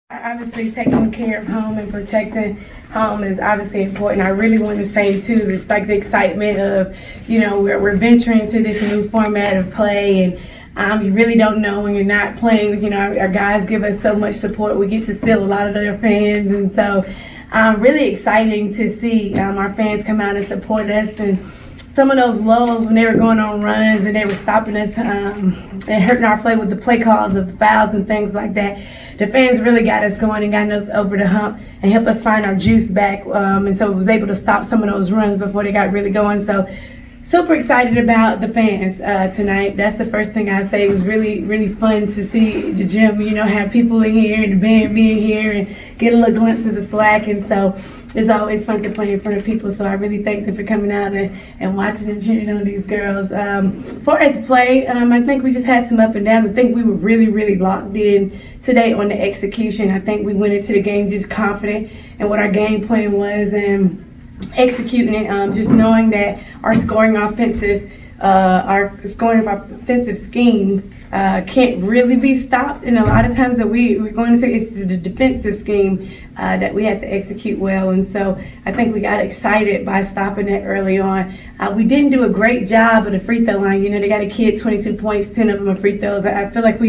Obviously, taking care of home and protecting home is obviously important. I really want to say too, it's like the excitement of, we're venturing into this new format of play, and you really don't know when you're not playing. Our guys give us so much support. We get to steal a lot of their fans, and so really exciting to see our fans come out and support us. And some of those lulls when they were going on runs and they were stopping us and hurting our play with the play calls of the fouls and things like that. The fans really got us going and got us over the hump and helped us find our juice back. And so it was able to stop some of those runs before they got really going. So super excited about the fans tonight. That's the first thing I say. It was really, really fun to see the gym, have people in here and the band being here and get a little glimpse of the SWAC. And so it's always fun to play in front of people. So I really thank them for coming out and watching and cheering on these girls. For as play, I think we just had some up and downs. I think we were really, really locked in today on the execution. I think we went into the game just confident in what our game plan was and executing it, just knowing that our scoring offensive scheme can't really be stopped. And a lot of times that we're going to say it's the defensive scheme that we have to execute well. And so I think we got excited by stopping it early on. We didn't do a great job of the free throw line. They got a kid 22 points, 10 of them are free throws. I feel like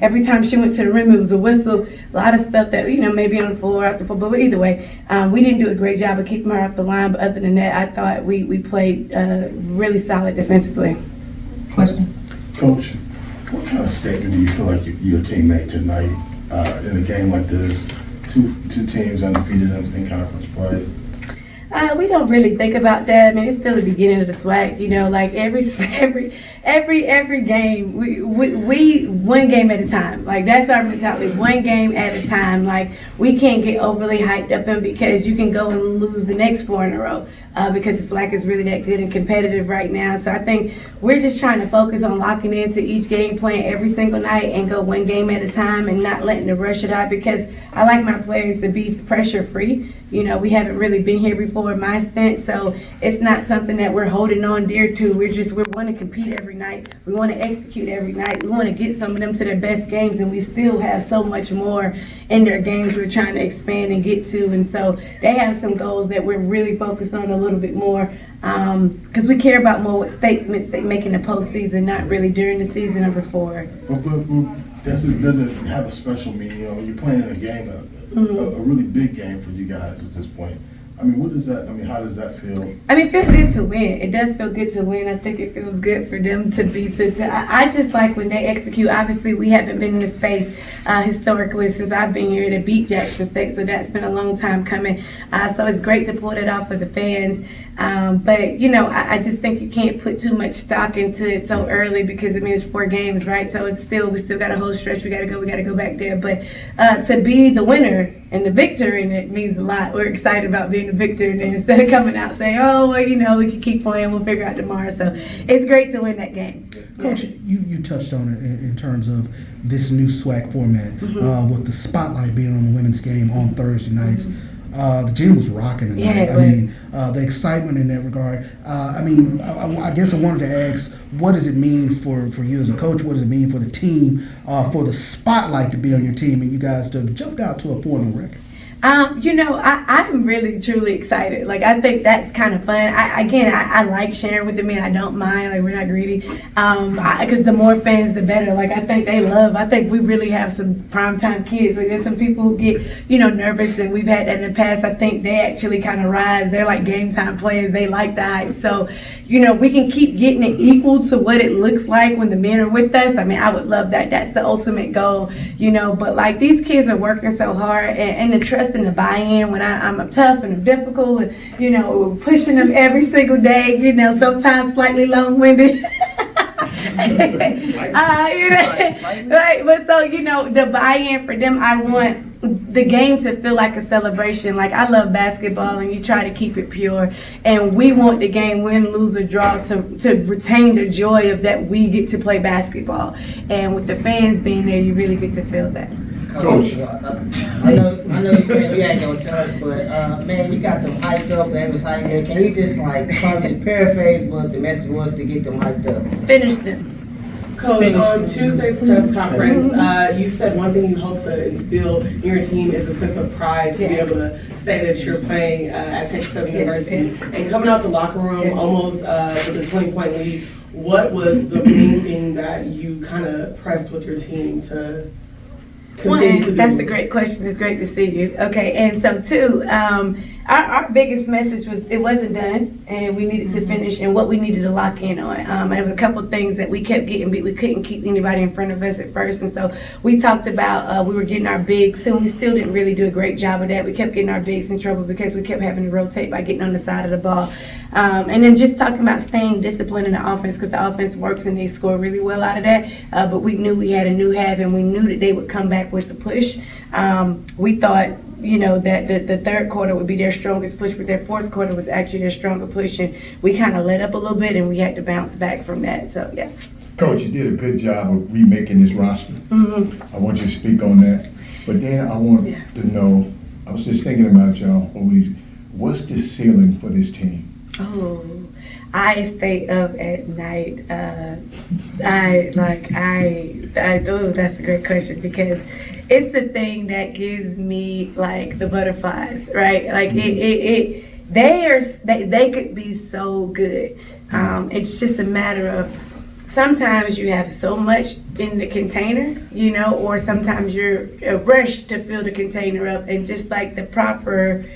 every time she went to the rim, it was a whistle, a lot of stuff that, maybe on the floor, out the floor. But either way, we didn't do a great job of keeping her off the line. But other than that, I thought we played really solid defensively. Questions? Coach, what kind of statement do you feel like your team made tonight in a game like this? Two teams undefeated in conference play. We don't really think about that. I mean, it's still the beginning of the SWAC. Like every game, we one game at a time. Like that's our mentality. One game at a time. Like we can't get overly hyped up in because you can go and lose the next 4 in a row because the SWAC is really that good and competitive right now. So I think we're just trying to focus on locking into each game plan every single night and go one game at a time and not letting the rush it out because I like my players to be pressure free. We haven't really been here before in my stint, so it's not something that we're holding on dear to. We want to compete every night. We want to execute every night. We want to get some of them to their best games, and we still have so much more in their games we're trying to expand and get to. And so they have some goals that we're really focused on a little bit more because we care about more what statements they make in the postseason, not really during the season or before. But does it have a special meaning? When you're playing in a game, a really big game for you guys at this point. How does that feel? It feels good to win. It does feel good to win. I think it feels good for them to be I just like when they execute. Obviously, we haven't been in the space historically since I've been here to beat Jackson State, so that's been a long time coming. So it's great to pull that off for the fans. But I just think you can't put too much stock into it so early because it's 4 games, right? So we still got a whole stretch. We got to go back there. But to be the winner and the victor in it means a lot. We're excited about being the victor, and then instead of coming out saying, "Oh, well, we can keep playing. We'll figure out tomorrow." So it's great to win that game. Coach, you touched on it in terms of this new SWAC format with the spotlight being on the women's game on Thursday nights. The gym was rocking tonight. The excitement in that regard. I guess I wanted to ask, what does it mean for you as a coach? What does it mean for the team, for the spotlight to be on your team and you guys to have jumped out to a 4-0 record? I'm really, truly excited. Like, I think that's kind of fun. I like sharing with the men. I don't mind. Like, we're not greedy. Because the more fans, the better. Like, I think we really have some primetime kids. Like, there's some people who get, nervous, and we've had that in the past. I think they actually kind of rise. They're like game time players. They like the hype. So, we can keep getting it equal to what it looks like when the men are with us. I would love that. That's the ultimate goal, But, like, these kids are working so hard, and the trust and the buy-in when I'm tough and I'm difficult and, we're pushing them every single day, sometimes slightly long-winded. Right, but so, the buy-in for them, I want the game to feel like a celebration. Like, I love basketball, and you try to keep it pure, and we want the game, win, lose, or draw, to retain the joy of that we get to play basketball. And with the fans being there, you really get to feel that. Coach, I know you ain't gonna tell us, but man, you got them hyped up. They was hyped up. Can you just paraphrase what the message was to get them hyped up? Finish them. Coach, on Tuesday's press conference, you said one thing you hope to instill in your team is a sense of pride to be able to say that you're playing at Texas Southern University. And coming out the locker room almost with a 20-point lead, what was the main thing that you kind of pressed with your team to continue to do? That's a great question. It's great to see you. Okay, and so two, our biggest message was it wasn't done, and we needed to finish, and what we needed to lock in on. There was a couple things that we kept getting beat. We couldn't keep anybody in front of us at first, and so we talked about we were getting our bigs, and we still didn't really do a great job of that. We kept getting our bigs in trouble because we kept having to rotate by getting on the side of the ball. And then just talking about staying disciplined in the offense, because the offense works and they score really well out of that. But we knew we had a new half, and we knew that they would come back with the push. We thought, that the third quarter would be their strongest push, but their fourth quarter was actually their stronger push, and we kind of let up a little bit, and we had to bounce back from that. So yeah. Coach, you did a good job of remaking this roster. I want you to speak on that. But then I want to know, I was just thinking about y'all always, what's the ceiling for this team? Oh, I stay up at night. That's a great question, because it's the thing that gives me like the butterflies, right? Like they could be so good. It's just a matter of sometimes you have so much in the container, or sometimes you're rushed to fill the container up, and just like the proper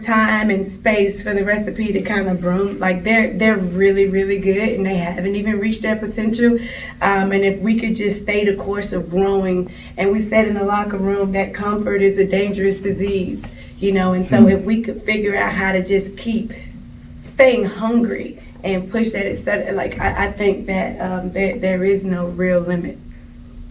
time and space for the recipe to kind of bloom. Like they're really, really good, and they haven't even reached their potential. And if we could just stay the course of growing, and we said in the locker room that comfort is a dangerous disease, and so if we could figure out how to just keep staying hungry and push that, I think that there is no real limit.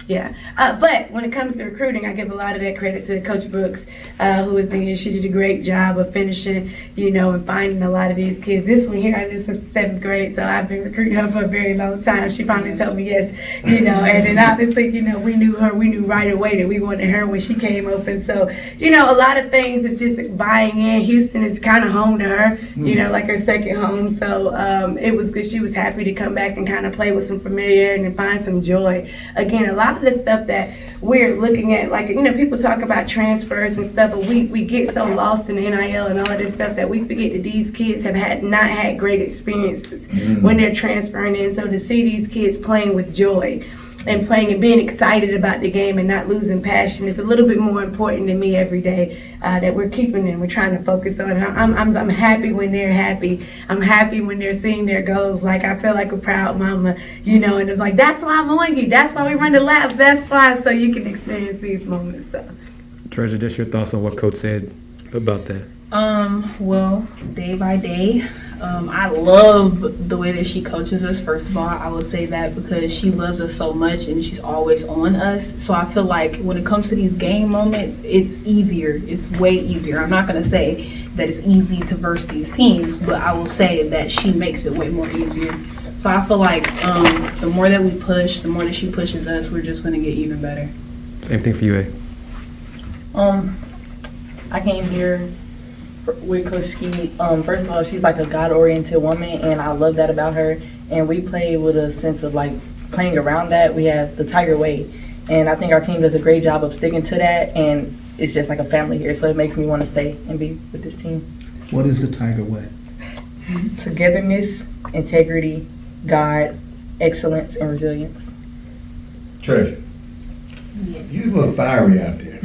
Yeah, but when it comes to recruiting, I give a lot of that credit to Coach Brooks, who was there. She did a great job of finishing, and finding a lot of these kids. This one here, I did since 7th grade, so I've been recruiting her for a very long time. She finally told me yes, and then obviously, we knew her. We knew right away that we wanted her when she came open. So, a lot of things of just buying in. Houston is kind of home to her, like her second home. So it was good. She was happy to come back and kind of play with some familiarity and find some joy. Again, a lot of the stuff that we're looking at, people talk about transfers and stuff, but we get so lost in the NIL and all of this stuff that we forget that these kids have not had great experiences when they're transferring in. So to see these kids playing with joy and playing and being excited about the game and not losing passion is a little bit more important to me every day, that we're keeping them, we're trying to focus on it. I'm happy when they're happy. I'm happy when they're seeing their goals. Like, I feel like a proud mama, and it's like, that's why I'm on you. That's why we run the laps. That's why, so you can experience these moments. So. Treasure, just your thoughts on what Coach said about that. Well, day by day, I love the way that she coaches us. First of all, I would say that because she loves us so much and she's always on us. So I feel like when it comes to these game moments, it's easier. It's way easier. I'm not going to say that it's easy to verse these teams, but I will say that she makes it way more easier. So I feel like the more that we push, the more that she pushes us, we're just going to get even better. Same thing for you, A. I came here with Coach Skeete. First of all, she's like a God-oriented woman, and I love that about her. And we play with a sense of like playing around that. We have the Tiger way, and I think our team does a great job of sticking to that. And it's just like a family here, so it makes me want to stay and be with this team. What is the Tiger way? Togetherness, integrity, God, excellence, and resilience. Treasure, you look fiery out there,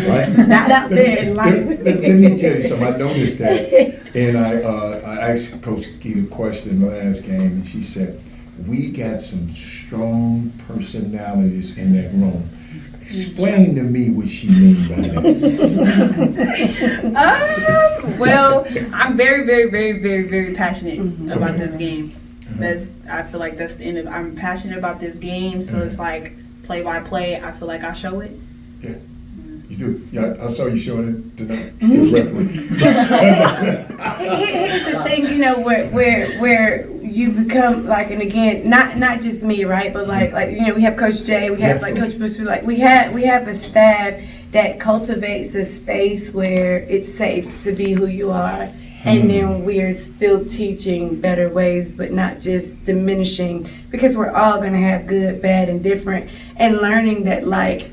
right? Not out there in life. Let me tell you something. I noticed that, and I asked Coach Skeete a question the last game, and she said, we got some strong personalities in that room. Explain to me what she means by that. Well, I'm very, very, very, very, very passionate about this game. I feel like that's the end of. I'm passionate about this game, so it's like play by play. I feel like I show it. Yeah, you do. Yeah, I saw you showing it tonight. The referee. Here's the thing, where you become like, and again, not just me, right? But like we have Coach Jay, we have Coach Bruce, like we have a staff that cultivates a space where it's safe to be who you are. And then we're still teaching better ways, but not just diminishing, because we're all gonna have good, bad, and different, and learning that like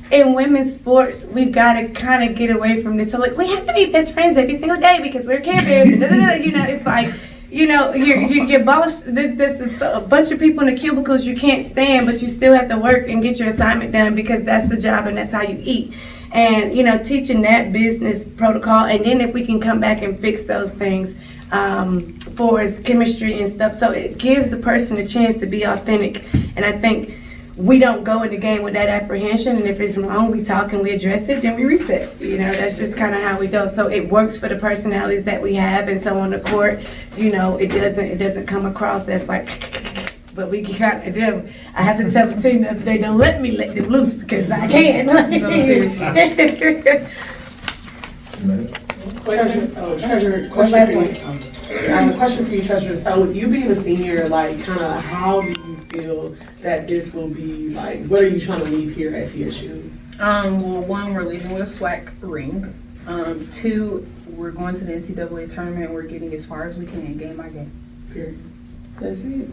in women's sports, we've got to kind of get away from this. So like, we have to be best friends every single day because we're Care Bears. And it's like, your boss, there's a bunch of people in the cubicles you can't stand, but you still have to work and get your assignment done because that's the job and that's how you eat. And, teaching that business protocol. And then if we can come back and fix those things for as chemistry and stuff. So it gives the person a chance to be authentic. And I think we don't go in the game with that apprehension, and if it's wrong, we talk and we address it, then we reset. That's just kind of how we go. So it works for the personalities that we have, and so on the court, it doesn't come across as like, but we kind of do. I have to tell the team that they don't let me let them loose because I can. Question for you, Treasure. So with you being a senior, like, kind of how do you feel that this will be, like, what are you trying to leave here at TSU? Well, one, we're leaving with a SWAC ring. Two, we're going to the NCAA tournament. We're getting as far as we can, game by game. Period. That's it.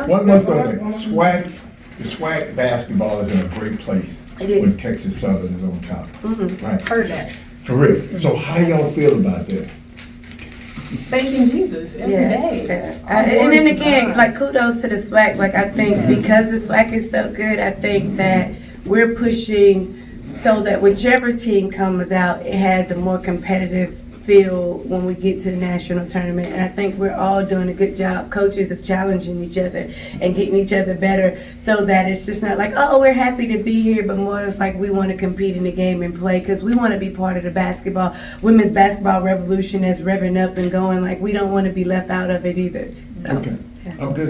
One more thing. The SWAC basketball is in a great place when Texas Southern is on top. Mm-hmm. Right. Heard that. For real. So how y'all feel about that? Thanking Jesus every day. And then again, like, kudos to the SWAC. Like, I think because the SWAC is so good, I think that we're pushing so that whichever team comes out, it has a more competitive feel when we get to the national tournament. And I think we're all doing a good job, coaches, of challenging each other and getting each other better, so that it's just not like, oh, we're happy to be here, but more it's like we want to compete in the game and play, because we want to be part of the women's basketball revolution that's revving up and going. Like, we don't want to be left out of it either. So, Okay. I'm good.